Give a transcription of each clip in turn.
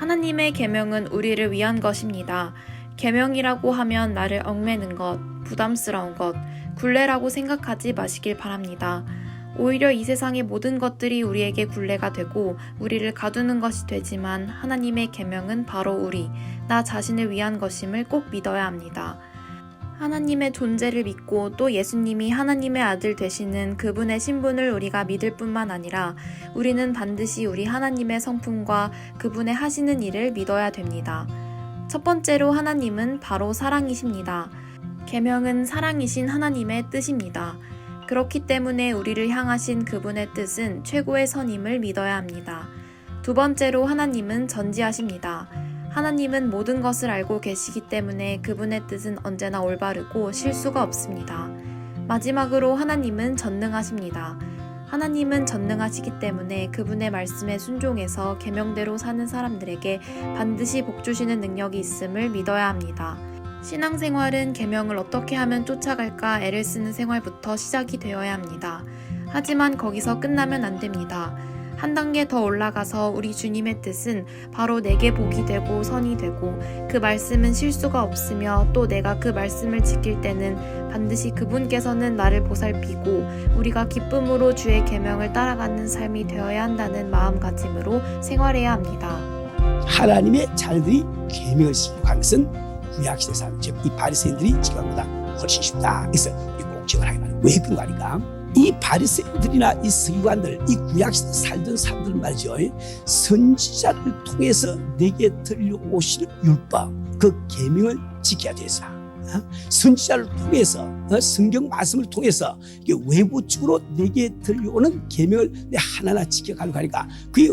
하나님의 계명은 우리를 위한 것입니다. 계명이라고 하면 나를 얽매는 것, 부담스러운 것, 굴레라고 생각하지 마시길 바랍니다. 오히려 이 세상의 모든 것들이 우리에게 굴레가 되고 우리를 가두는 것이 되지만 하나님의 계명은 바로 나 자신을 위한 것임을 꼭 믿어야 합니다. 하나님의 존재를 믿고 또 예수님이 하나님의 아들 되시는 그분의 신분을 우리가 믿을 뿐만 아니라 우리는 반드시 우리 하나님의 성품과 그분의 하시는 일을 믿어야 됩니다. 첫 번째로 하나님은 바로 사랑이십니다. 계명은 사랑이신 하나님의 뜻입니다. 그렇기 때문에 우리를 향하신 그분의 뜻은 최고의 선임을 믿어야 합니다. 두 번째로 하나님은 전지하십니다. 하나님은 모든 것을 알고 계시기 때문에 그분의 뜻은 언제나 올바르고 실수가 없습니다. 마지막으로 하나님은 전능하십니다. 하나님은 전능하시기 때문에 그분의 말씀에 순종해서 계명대로 사는 사람들에게 반드시 복 주시는 능력이 있음을 믿어야 합니다. 신앙생활은 계명을 어떻게 하면 쫓아갈까 애를 쓰는 생활부터 시작이 되어야 합니다. 하지만 거기서 끝나면 안 됩니다. 한 단계 더 올라가서 우리 주님의 뜻은 바로 내게 복이 되고 선이 되고 그 말씀은 실수가 없으며 또 내가 그 말씀을 지킬 때는 반드시 그분께서는 나를 보살피고 우리가 기쁨으로 주의 계명을 따라가는 삶이 되어야 한다는 마음가짐으로 생활해야 합니다. 하나님의 자녀들이 계명을 지키는 것은 구약시대 사람, 즉 이 바리새인들이 지금보다 훨씬 쉽다. 그래서 꼭 기억을 하게 말이야. 왜 그런가 하니까 이 바리새인들이나 이 서기관들, 이 구약시대 살던 사람들 말이죠. 선지자를 통해서 내게 들려오시는 율법, 그 계명을 지켜야 되겠어. 선지자를 통해서 성경 말씀을 통해서 외부적으로 내게 들려오는 계명을 내 하나하나 지켜가려고 하니까 그게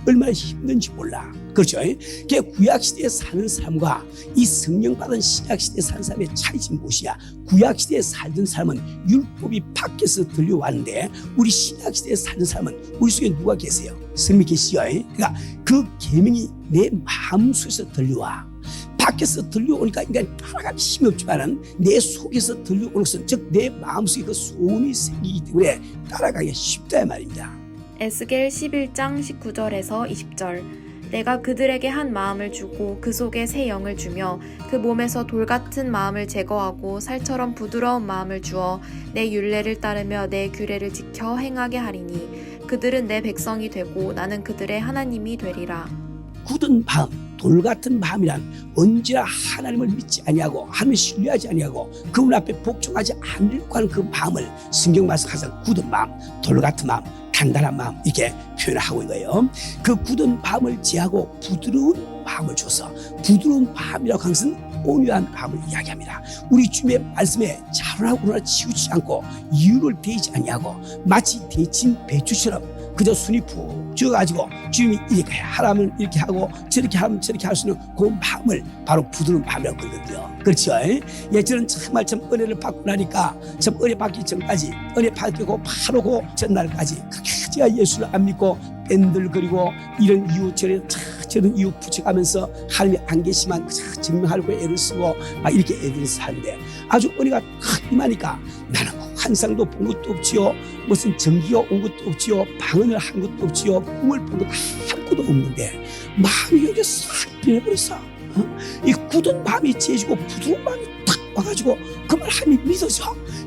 얼마나 힘든지 몰라. 그렇죠? 그게 구약시대에 사는 사람과 이 성령 받은 신약시대에 사는 사람의 차이점이 무엇이냐? 구약시대에 살던 사람은 율법이 밖에서 들려왔는데 우리 신약시대에 사는 사람은 우리 속에 누가 계세요? 스님이 계시죠? 그러니까 그 계명이 내 마음속에서 들려와. 밖에서 들려오니까 인간이 따라가기 힘이 없지만은 내 속에서 들려오는 것은 즉 내 마음속에 그 소원이 생기기 때문에 따라가기가 쉽다 말입니다. 에스겔 11장 19절에서 20절 내가 그들에게 한 마음을 주고 그 속에 새 영을 주며 그 몸에서 돌 같은 마음을 제거하고 살처럼 부드러운 마음을 주어 내 율례를 따르며 내 규례를 지켜 행하게 하리니 그들은 내 백성이 되고 나는 그들의 하나님이 되리라. 굳은 마음, 돌 같은 마음이란 언제나 하나님을 믿지 아니하고 하나님을 신뢰하지 아니하고 그분 앞에 복종하지 않으려고 하는 그 마음을 성경 말씀하신 굳은 마음, 돌 같은 마음, 단단한 마음 이렇게 표현하고 있는 거예요. 그 굳은 마음을 제하고 부드러운 마음을 줘서 부드러운 마음이라고 하는 것은 온유한 마음을 이야기합니다. 우리 주님의 말씀에 자루나 우러나 치우치지 않고 이유를 대지 아니하고 마치 데친 배추처럼 그저 순이 푹 쥐어가지고 주님이 이렇게 하라면 이렇게 하고 저렇게 하면 저렇게 할 수 있는 그 마음을 바로 부드러운 마음이라고 그러거든요. 그렇죠? 예, 저는 정말 참 은혜를 받고 나니까 참 은혜 받기 전까지 은혜 받고 바로 그 전날까지 그렇게 제가 예수를 안 믿고 뺀들거리고 이런 이유 저런 이유 붙여가면서 하나님이 안 계시만 증명하려고 애를 쓰고 막 이렇게 애를 사는데 아주 은혜가 임하니까 나는 환상도 본 것도 없지요, 무슨 전기가 온 것도 없지요, 방언을 한 것도 없지요, 꿈을 본 것도 아무것도 없는데 마음이 여기 싹 변해버렸어. 이 굳은 마음이 재지고 부드러운 마음이 탁 와가지고 그 말 하나님이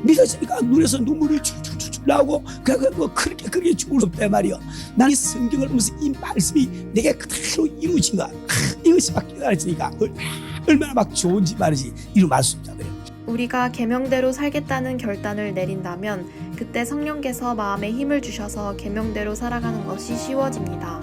믿어지니까 눈에서 눈물이 줄줄줄 나오고 그렇게 죽을 수 없단 말이요. 나는 이 성경을 보면서 이 말씀이 내게 그대로 이루어진가 이것이 막 깨달아지니까 얼마나 막 좋은지 말이지 이루 말할 수 없다 그래요. 우리가 계명대로 살겠다는 결단을 내린다면 그때 성령께서 마음에 힘을 주셔서 계명대로 살아가는 것이 쉬워집니다.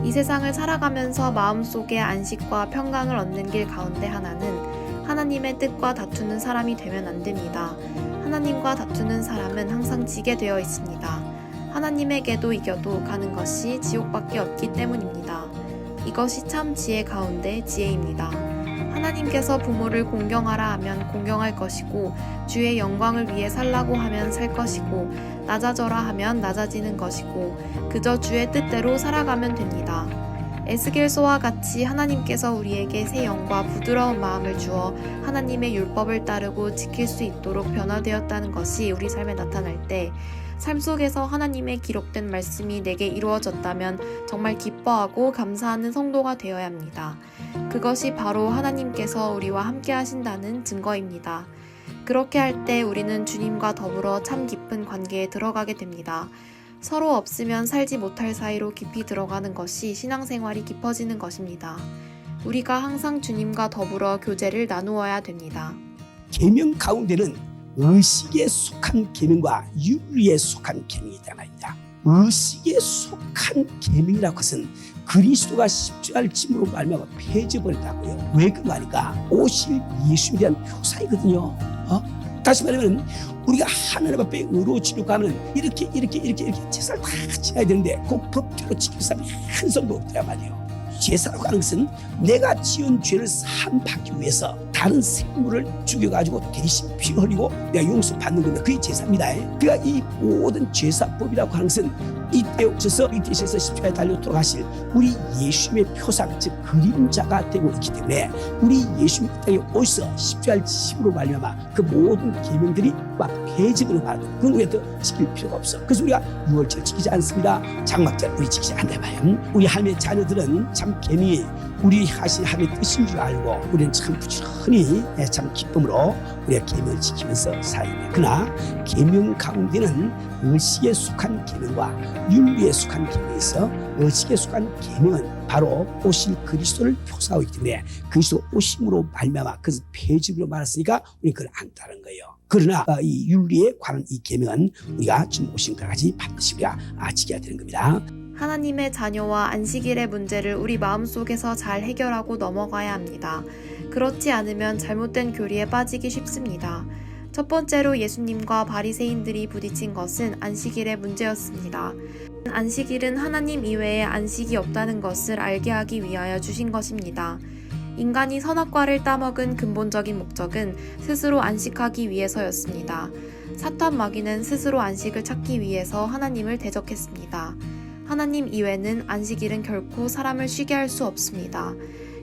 이 세상을 살아가면서 마음속에 안식과 평강을 얻는 길 가운데 하나는 하나님의 뜻과 다투는 사람이 되면 안 됩니다. 하나님과 다투는 사람은 항상 지게 되어 있습니다. 하나님에게도 이겨도 가는 것이 지옥밖에 없기 때문입니다. 이것이 참 지혜 가운데 지혜입니다. 하나님께서 부모를 공경하라 하면 공경할 것이고 주의 영광을 위해 살라고 하면 살 것이고 낮아져라 하면 낮아지는 것이고 그저 주의 뜻대로 살아가면 됩니다. 에스겔서와 같이 하나님께서 우리에게 새 영과 부드러운 마음을 주어 하나님의 율법을 따르고 지킬 수 있도록 변화되었다는 것이 우리 삶에 나타날 때, 삶 속에서 하나님의 기록된 말씀이 내게 이루어졌다면 정말 기뻐하고 감사하는 성도가 되어야 합니다. 그것이 바로 하나님께서 우리와 함께 하신다는 증거입니다. 그렇게 할 때 우리는 주님과 더불어 참 깊은 관계에 들어가게 됩니다. 서로 없으면 살지 못할 사이로 깊이 들어가는 것이 신앙생활이 깊어지는 것입니다. 우리가 항상 주님과 더불어 교제를 나누어야 됩니다. 계명 가운데는 의식에 속한 계명과 윤리에 속한 계명이 있단 말입니다. 의식에 속한 계명이라고 것은 그리스도가 십자가를 짐으로 말미암아 폐져버렸다고요. 왜 그 말인가? 오실 예수에 대한 표사이거든요. 다시 말하면 우리가 하나님 앞에 의로워지려고 하면 이렇게 제사를 다 지어야 되는데 그 법대로 지킬 사람이 한 성도 없단 말이에요. 제사라고 하는 것은 내가 지은 죄를 사함받기 위해서 다른 생물을 죽여가지고 대신 피 흘리고 내가 용서받는 겁니다. 그게 제사입니다. 그러니까 이 모든 제사법이라고 하는 것은 이때 오셔서 이 대신에서 십자가에 달려 돌아가실 우리 예수님의 표상, 즉 그림자가 되고 있기 때문에 우리 예수님 이 땅에 오셔서 십자가를 지심으로 말미암아 그 모든 계명들이 막 폐지되는 말이에요. 그건 우리가 더 지킬 필요가 없어. 그래서 우리가 유월절 지키지 않습니다. 장막절 우리 지키지 않는다 봐요. 우리 할머니 자녀들은 참 계명이 우리 하신 하나님의 뜻인 줄 알고 우리는 참 부지런히 참 기쁨으로 우리가 계명을 지키면서 살아야. 그러나 계명 가운데는 의식에 속한 계명과 윤리에 속한 계명이 있어. 의식에 속한 계명은 바로 오실 그리스도를 표사하고 있기 때문에 그리스도 오심으로 말미암아 그것을 폐지로 말했으니까 우리는 그걸 안 따른 거예요. 그러나 이 윤리에 관한 이 계명은 우리가 지금 오신 것까지 반드시 우리가 지켜야 되는 겁니다. 하나님의 자녀와 안식일의 문제를 우리 마음속에서 잘 해결하고 넘어가야 합니다. 그렇지 않으면 잘못된 교리에 빠지기 쉽습니다. 첫 번째로 예수님과 바리새인들이 부딪힌 것은 안식일의 문제였습니다. 안식일은 하나님 이외에 안식이 없다는 것을 알게 하기 위하여 주신 것입니다. 인간이 선악과를 따먹은 근본적인 목적은 스스로 안식하기 위해서였습니다. 사탄 마귀는 스스로 안식을 찾기 위해서 하나님을 대적했습니다. 하나님 이외는 안식일은 결코 사람을 쉬게 할 수 없습니다.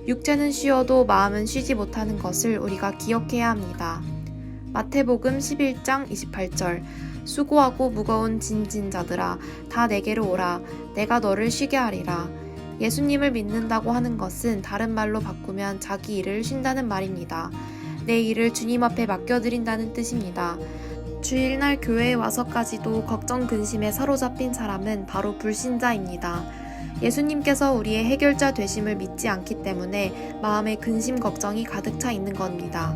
육체는 쉬어도 마음은 쉬지 못하는 것을 우리가 기억해야 합니다. 마태복음 11장 28절 수고하고 무거운 짐진 자들아 다 내게로 오라 내가 너를 쉬게 하리라. 예수님을 믿는다고 하는 것은 다른 말로 바꾸면 자기 일을 쉰다는 말입니다. 내 일을 주님 앞에 맡겨드린다는 뜻입니다. 주일날 교회에 와서까지도 걱정 근심에 사로잡힌 사람은 바로 불신자입니다. 예수님께서 우리의 해결자 되심을 믿지 않기 때문에 마음에 근심 걱정이 가득 차 있는 겁니다.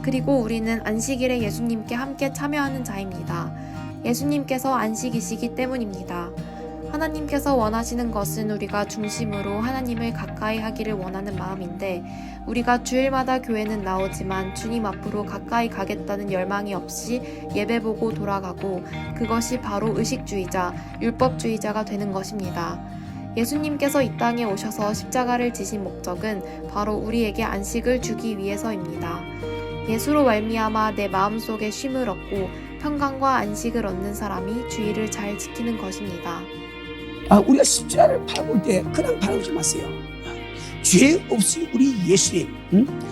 그리고 우리는 안식일에 예수님께 함께 참여하는 자입니다. 예수님께서 안식이시기 때문입니다. 하나님께서 원하시는 것은 우리가 중심으로 하나님을 가까이 하기를 원하는 마음인데 우리가 주일마다 교회는 나오지만 주님 앞으로 가까이 가겠다는 열망이 없이 예배 보고 돌아가고 그것이 바로 의식주의자, 율법주의자가 되는 것입니다. 예수님께서 이 땅에 오셔서 십자가를 지신 목적은 바로 우리에게 안식을 주기 위해서입니다. 예수로 말미암아 내 마음속에 쉼을 얻고 평강과 안식을 얻는 사람이 주의를 잘 지키는 것입니다. 우리가 십자가를 바라볼 때 그냥 바라보지 마세요. 죄 없이 우리 예수님,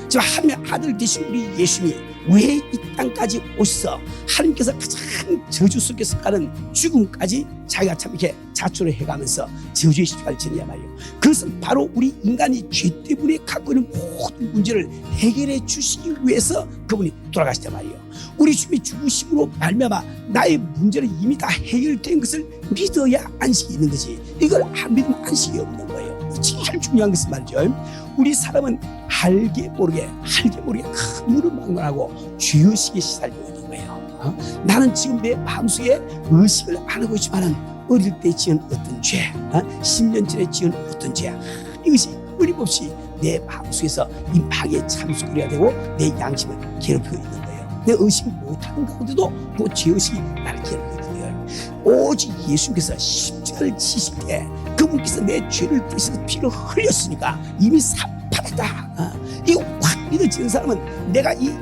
저 하나님의 아들 되신 우리 예수님이 왜 이 땅까지 오셔서 하나님께서 가장 저주 속에서 가는 죽음까지 자기가 참 이렇게 자초를 해가면서 저주의 십자가를 지느냐 말이에요. 그것은 바로 우리 인간이 죄 때문에 갖고 있는 모든 문제를 해결해 주시기 위해서 그분이 돌아가시단 말이에요. 우리 주님이 죽으심으로 말미암아 나의 문제는 이미 다 해결된 것을 믿어야 안식이 있는 거지. 이걸 안 믿으면 안식이 없는 거예요. 제일 중요한 것은 말이죠. 우리 사람은 알게 모르게 큰 물을 막론하고 죄의식에 시달리고 있는 거예요. 나는 지금 내 마음속에 의식을 안 하고 있지만 어릴 때 지은 어떤 죄, 10년 전에 지은 어떤 죄, 이것이 끊임없이 내 마음속에서 이 마귀의 참수거리가 되고 내 양심을 괴롭히고 있는 거예요. 내 의식 못하는 가운데도 그 죄의식이 나를 괴롭히고 있는 거예요. 오직 예수님께서 십자가를 지실 때 그분께서 내 죄를 대신해서 피를 흘렸으니까 이미 삽판이다. 이거 확 믿어지는 사람은 내가 이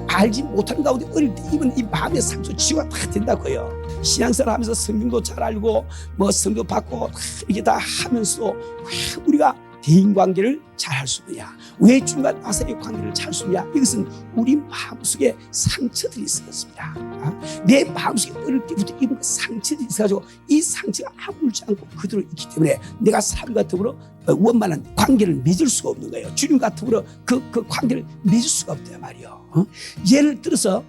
알지 못하는 가운데 어릴 때 입은 이 마음의 상처 치유가 다 된다고요. 신앙생활 하면서 성경도 잘 알고 뭐 성경 받고 이게 다 하면서 왜 우리가 대인관계를 잘 할 수 있느냐? 왜 주님과 나 사이의 관계를 잘 할 수 있느냐? 이것은 우리 마음속에 상처들이 있었습니다. 내 마음속에 어릴 때부터 입은 상처들이 있어가지고 이 상처가 아물지 않고 그대로 있기 때문에 내가 사람과 더불어 원만한 관계를 맺을 수가 없는 거예요. 주님과 더불어 그 관계를 맺을 수가 없단 말이에요. 예를 들어서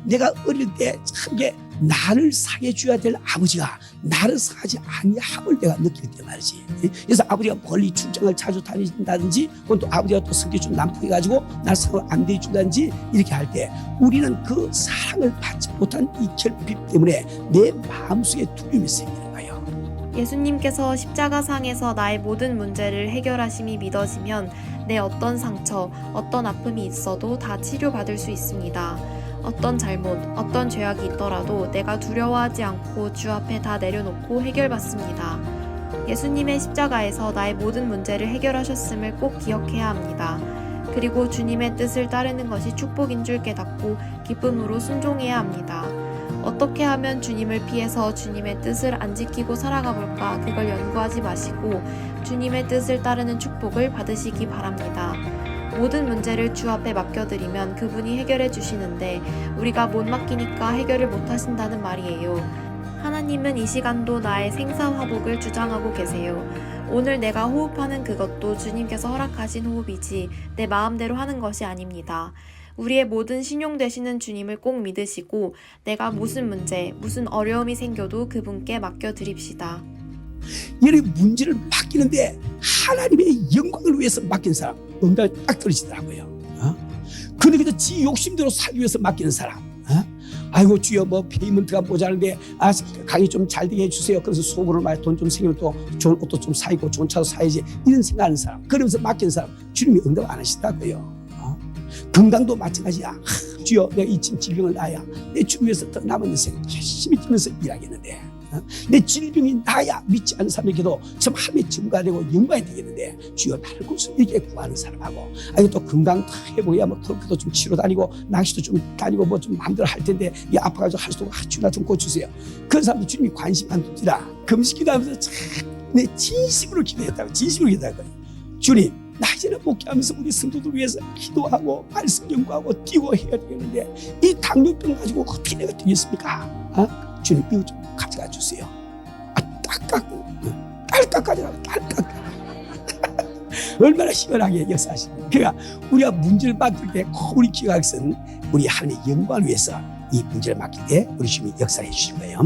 내가 어릴 때 참게 나를 사해 줘야 될 아버지가 나를 사하지 아니함을 내가 느낄 때 말이지. 그래서 아버지가 멀리 출장을 자주 다니신다든지, 그건 또 아버지가 또 성격이 좀 난폭해가지고 날 사랑을 안 대해준다든지 이렇게 할 때 우리는 그 사랑을 받지 못한 이 결핍 때문에 내 마음속에 두려움이 생기는 거예요. 예수님께서 십자가상에서 나의 모든 문제를 해결하심이 믿어지면 내 어떤 상처, 어떤 아픔이 있어도 다 치료받을 수 있습니다. 어떤 잘못, 어떤 죄악이 있더라도 내가 두려워하지 않고 주 앞에 다 내려놓고 해결받습니다. 예수님의 십자가에서 나의 모든 문제를 해결하셨음을 꼭 기억해야 합니다. 그리고 주님의 뜻을 따르는 것이 축복인 줄 깨닫고 기쁨으로 순종해야 합니다. 어떻게 하면 주님을 피해서 주님의 뜻을 안 지키고 살아가 볼까, 그걸 연구하지 마시고 주님의 뜻을 따르는 축복을 받으시기 바랍니다. 모든 문제를 주 앞에 맡겨드리면 그분이 해결해 주시는데 우리가 못 맡기니까 해결을 못 하신다는 말이에요. 하나님은 이 시간도 나의 생사화복을 주장하고 계세요. 오늘 내가 호흡하는 그것도 주님께서 허락하신 호흡이지 내 마음대로 하는 것이 아닙니다. 우리의 모든 신용 되시는 주님을 꼭 믿으시고 내가 무슨 문제, 무슨 어려움이 생겨도 그분께 맡겨드립시다. 여러분, 문제를 맡기는데 하나님의 영광을 위해서 맡긴 사람 응답이 딱 떨어지더라고요. 근데 그저 지 욕심대로 살기 위해서 맡기는 사람, 아이고 주여 뭐 페이먼트가 모자란데 강의 좀 잘 되게 해주세요. 그래서 속으로 말 돈 좀 생기면 또 좋은 옷도 좀 사고 좋은 차도 사야지, 이런 생각하는 사람, 그러면서 맡기는 사람 주님이 응답 안 하신다고요. 건강도 마찬가지야. 주여 내가 이 질병을 나야 내 주 위해서 더 남은 인생 열심히 뛰면서 일하겠는데, 내 질병이 나야 믿지 않는 사람에게도 참 함의 증가되고 영광이 되겠는데 주여 나를 구해서 이렇게 구하는 사람하고, 아니 또 건강 다 회복해야 뭐 골프도 좀 치러 다니고 낚시도 좀 다니고 뭐 좀 마음대로 할 텐데 이 아파가지고 할 수도 없고 주여 나 좀 고쳐주세요. 그런 사람도 주님이 관심 안 두지라 금식기도하면서 참 내 진심으로 기도했다고, 진심으로 기도했거든요. 주님 나 이제는 목회하면서 우리 성도들 위해서 기도하고 말씀 연구하고 뛰고 해야 되겠는데 이 당뇨병 가지고 어떻게 내가 되겠습니까? 주님 이거 좀 가져가 주세요. 딸깍 가져가, 딸깍. 얼마나 시원하게 역사하십니까? 그러니까 우리가 문제를 맡길 때 우리 기각선 우리 하나님의 영광을 위해서 이 문제를 맡길 때 우리 주님이 역사해 주실 거예요.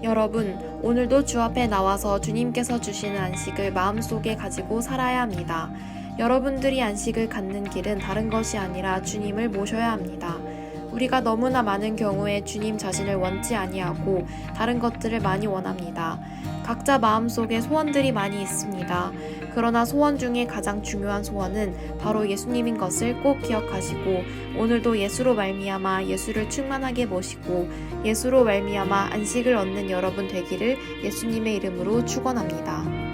여러분, 오늘도 주 앞에 나와서 주님께서 주시는 안식을 마음속에 가지고 살아야 합니다. 여러분들이 안식을 갖는 길은 다른 것이 아니라 주님을 모셔야 합니다. 우리가 너무나 많은 경우에 주님 자신을 원치 아니하고 다른 것들을 많이 원합니다. 각자 마음속에 소원들이 많이 있습니다. 그러나 소원 중에 가장 중요한 소원은 바로 예수님인 것을 꼭 기억하시고 오늘도 예수로 말미암아 예수를 충만하게 모시고 예수로 말미암아 안식을 얻는 여러분 되기를 예수님의 이름으로 축원합니다.